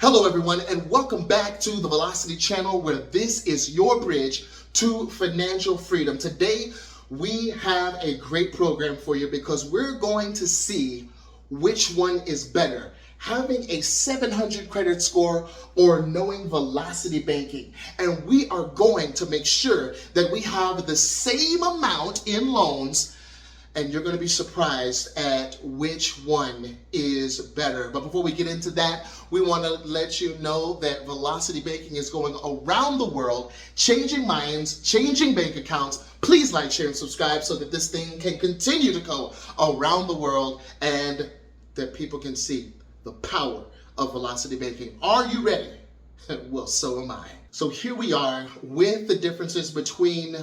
Hello everyone, and welcome back to the Velocity channel, where this is your bridge to financial freedom. Today we have a great program for you because we're going to see which one is better, having a 700 credit score or knowing velocity banking. And we are going to make sure that we have the same amount in loans, and you're going to be surprised at which one is better. But before we get into that, we want to let you know that velocity banking is going around the world, changing minds, changing bank accounts. Please like, share, and subscribe so that this thing can continue to go around the world and that people can see the power of velocity banking. Are you ready? Well, so am I. So here we are with the differences between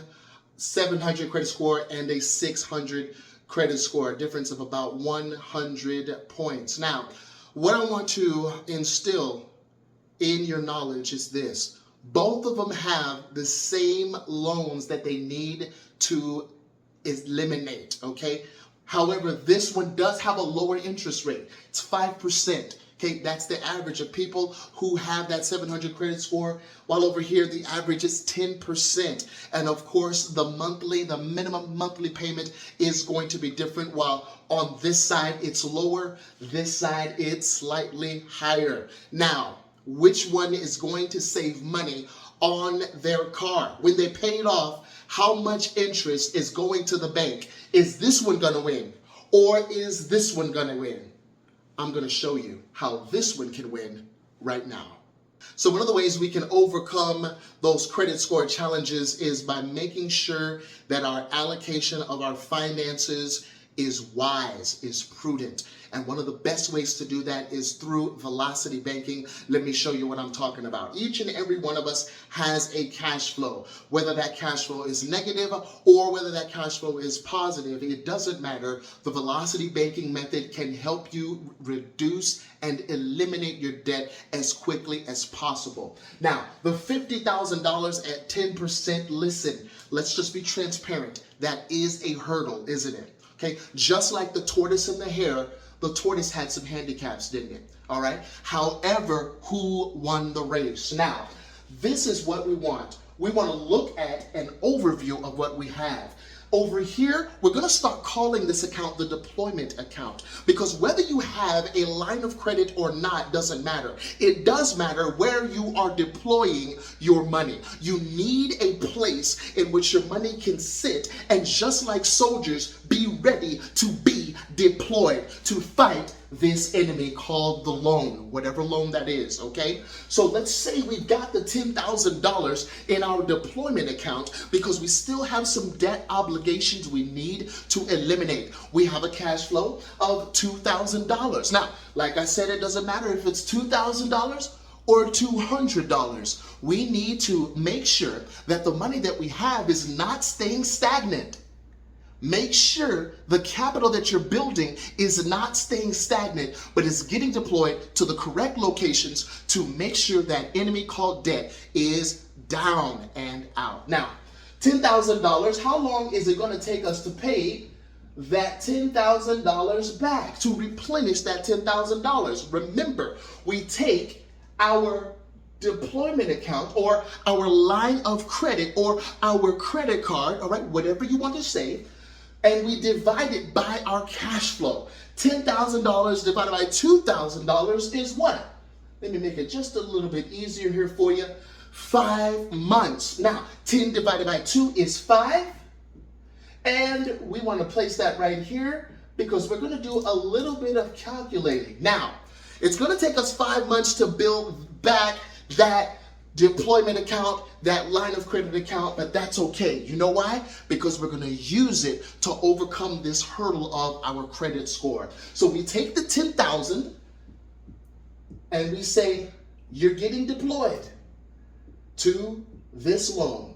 700 credit score and a 600 credit score, a difference of about 100 points. Now, what I want to instill in your knowledge is this. Both of them have the same loans that they need to eliminate, okay? However, this one does have a lower interest rate. It's 5%. Okay, that's the average of people who have that 700 credit score, while over here the average is 10%. And of course, the minimum monthly payment is going to be different. While on this side it's lower, this side it's slightly higher. Now, which one is going to save money on their car? When they pay it off, how much interest is going to the bank? Is this one going to win? Or is this one going to win? I'm going to show you how this one can win right now. So one of the ways we can overcome those credit score challenges is by making sure that our allocation of our finances is wise, is prudent. And one of the best ways to do that is through velocity banking. Let me show you what I'm talking about. Each and every one of us has a cash flow. Whether that cash flow is negative or whether that cash flow is positive, it doesn't matter. The velocity banking method can help you reduce and eliminate your debt as quickly as possible. Now, the $50,000 at 10%, listen, let's just be transparent. That is a hurdle, isn't it? Okay, just like the tortoise and the hare, the tortoise had some handicaps, didn't it? All right. However, who won the race? Now, this is what we want. We want to look at an overview of what we have. Over here, we're going to start calling this account the deployment account, because whether you have a line of credit or not doesn't matter. It does matter where you are deploying your money. You need a place in which your money can sit and, just like soldiers, be ready to be deployed to fight this enemy called the loan, whatever loan that is, okay? So let's say we've got the $10,000 in our deployment account because we still have some debt obligations we need to eliminate. We have a cash flow of $2,000. Now, like I said, it doesn't matter if it's $2,000 or $200. We need to make sure that the money that we have is not staying stagnant. Make sure the capital that you're building is not staying stagnant, but is getting deployed to the correct locations to make sure that enemy called debt is down and out. Now, $10,000, how long is it going to take us to pay that $10,000 back, to replenish that $10,000? Remember, we take our deployment account or our line of credit or our credit card, all right, whatever you want to say, and we divide it by our cash flow. $10,000 divided by $2,000 is what? Let me make it just a little bit easier here for you. 5 months. Now, 10 divided by 2 is 5. And we want to place that right here because we're going to do a little bit of calculating. Now, it's going to take us 5 months to build back that deployment account, that line of credit account, but that's okay. You know why? Because we're going to use it to overcome this hurdle of our credit score. So we take the 10,000 and we say, you're getting deployed to this loan.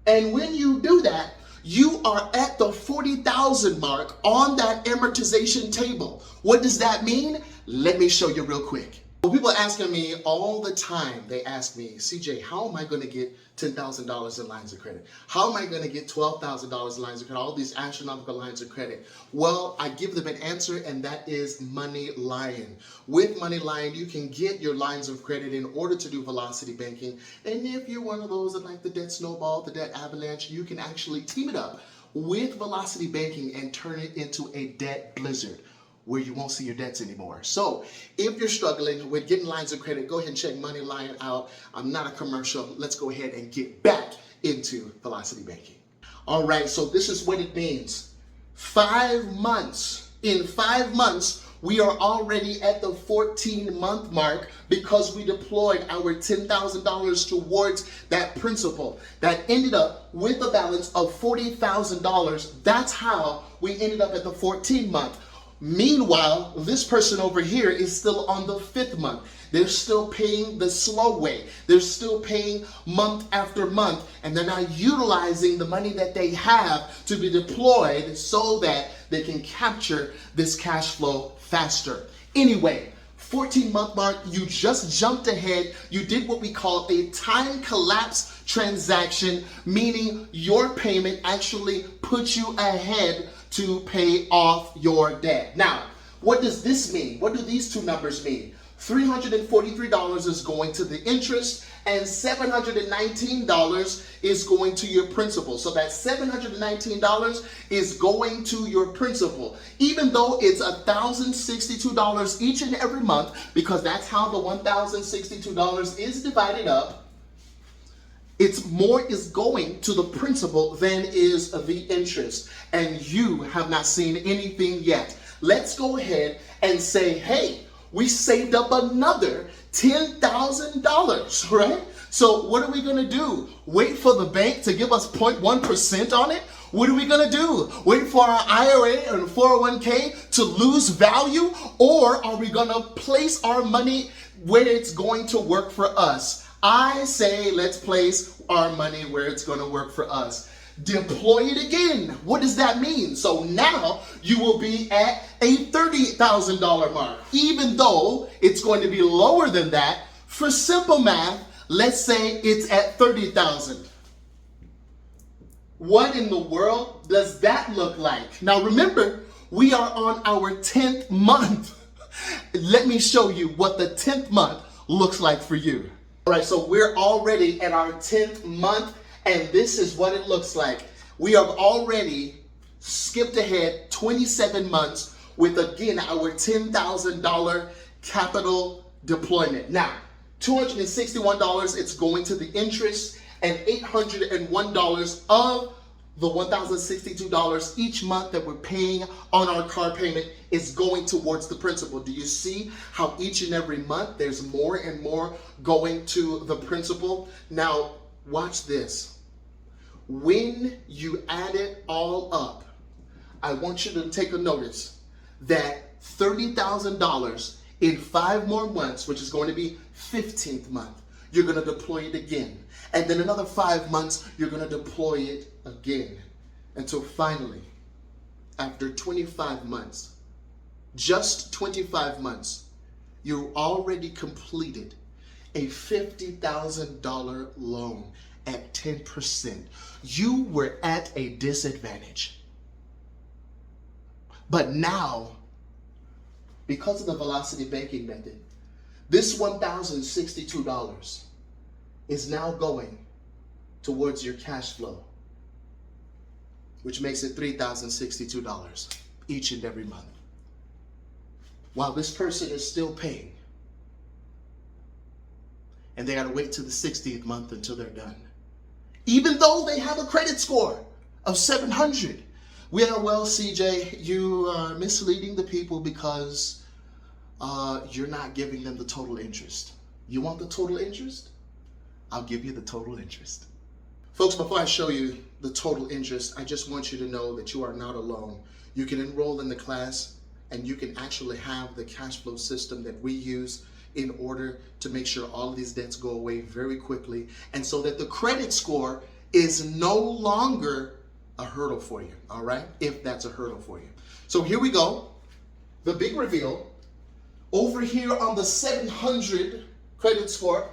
And when you do that, you are at the 40,000 mark on that amortization table. What does that mean? Let me show you real quick. Well, people are asking me all the time, they ask me, CJ, how am I going to get $10,000 in lines of credit? How am I going to get $12,000 in lines of credit? All these astronomical lines of credit. Well, I give them an answer, and that is Money Lion. With Money Lion, you can get your lines of credit in order to do velocity banking. And if you're one of those that like the debt snowball, the debt avalanche, you can actually team it up with velocity banking and turn it into a debt blizzard, where you won't see your debts anymore. So if you're struggling with getting lines of credit, go ahead and check Money Lion out. I'm not a commercial. Let's go ahead and get back into velocity banking. All right, so this is what it means. 5 months. In 5 months, we are already at the 14-month mark because we deployed our $10,000 towards that principal. That ended up with a balance of $40,000. That's how we ended up at the 14-month. Meanwhile, this person over here is still on the 5th month. They're still paying the slow way. They're still paying month after month, and they're not utilizing the money that they have to be deployed so that they can capture this cash flow faster. Anyway, 14-month mark, you just jumped ahead. You did what we call a time collapse transaction, meaning your payment actually puts you ahead to pay off your debt. Now, what does this mean? What do these two numbers mean? $343 is going to the interest, and $719 is going to your principal. So that $719 is going to your principal. Even though it's $1,062 each and every month, because that's how the $1,062 is divided up, it's more is going to the principal than is the interest. And you have not seen anything yet. Let's go ahead and say, hey, we saved up another $10,000, right? So what are we going to do? Wait for the bank to give us 0.1% on it? What are we going to do? Wait for our IRA and 401k to lose value? Or are we going to place our money where it's going to work for us? I say let's place our money where it's going to work for us. Deploy it again. What does that mean? So now you will be at a $30,000 mark, even though it's going to be lower than that. For simple math, let's say it's at $30,000. What in the world does that look like? Now remember, we are on our 10th month. Let me show you what the 10th month looks like for you. All right, so we're already at our 10th month, and this is what it looks like. We have already skipped ahead 27 months with, again, our $10,000 capital deployment. Now, $261, it's going to the interest, and $801 of the $1,062 each month that we're paying on our car payment is going towards the principal. Do you see how each and every month there's more and more going to the principal? Now, watch this. When you add it all up, I want you to take a notice that $30,000 in 5 more months, which is going to be 15th month, you're going to deploy it again. And then another 5 months, you're going to deploy it again. Until finally, after 25 months, just 25 months, you already completed a $50,000 loan at 10%. You were at a disadvantage. But now, because of the velocity banking method, this $1,062 is now going towards your cash flow, which makes it $3,062 each and every month. While this person is still paying, and they gotta wait till the 60th month until they're done. Even though they have a credit score of 700. Well, CJ, you are misleading the people because you're not giving them the total interest. You want the total interest? I'll give you the total interest. Folks, before I show you the total interest, I just want you to know that you are not alone. You can enroll in the class, and you can actually have the cash flow system that we use in order to make sure all of these debts go away very quickly, and so that the credit score is no longer a hurdle for you, all right? If that's a hurdle for you. So here we go. The big reveal. Over here on the 700 credit score,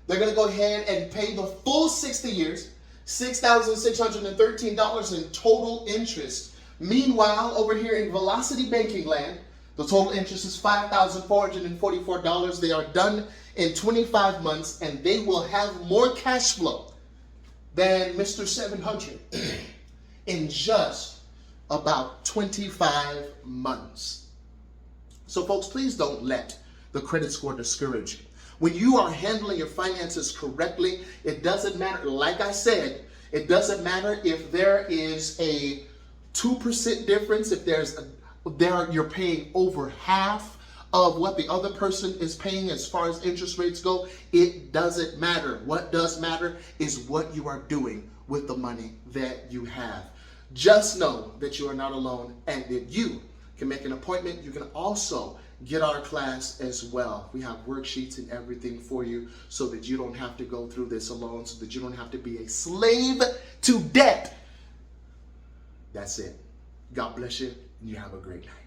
they're going to go ahead and pay the full 60 years, $6,613 in total interest. Meanwhile, over here in Velocity Banking Land, the total interest is $5,444. They are done in 25 months, and they will have more cash flow than Mr. 700 in just about 25 months. So folks, please don't let the credit score discourage you. When you are handling your finances correctly, it doesn't matter, like I said, it doesn't matter if there is a 2% difference, if you're paying over half of what the other person is paying as far as interest rates go. It doesn't matter. What does matter is what you are doing with the money that you have. Just know that you are not alone and that you can make an appointment. You can also get our class as well. We have worksheets and everything for you so that you don't have to go through this alone, so that you don't have to be a slave to debt. That's it. God bless you, and you have a great night.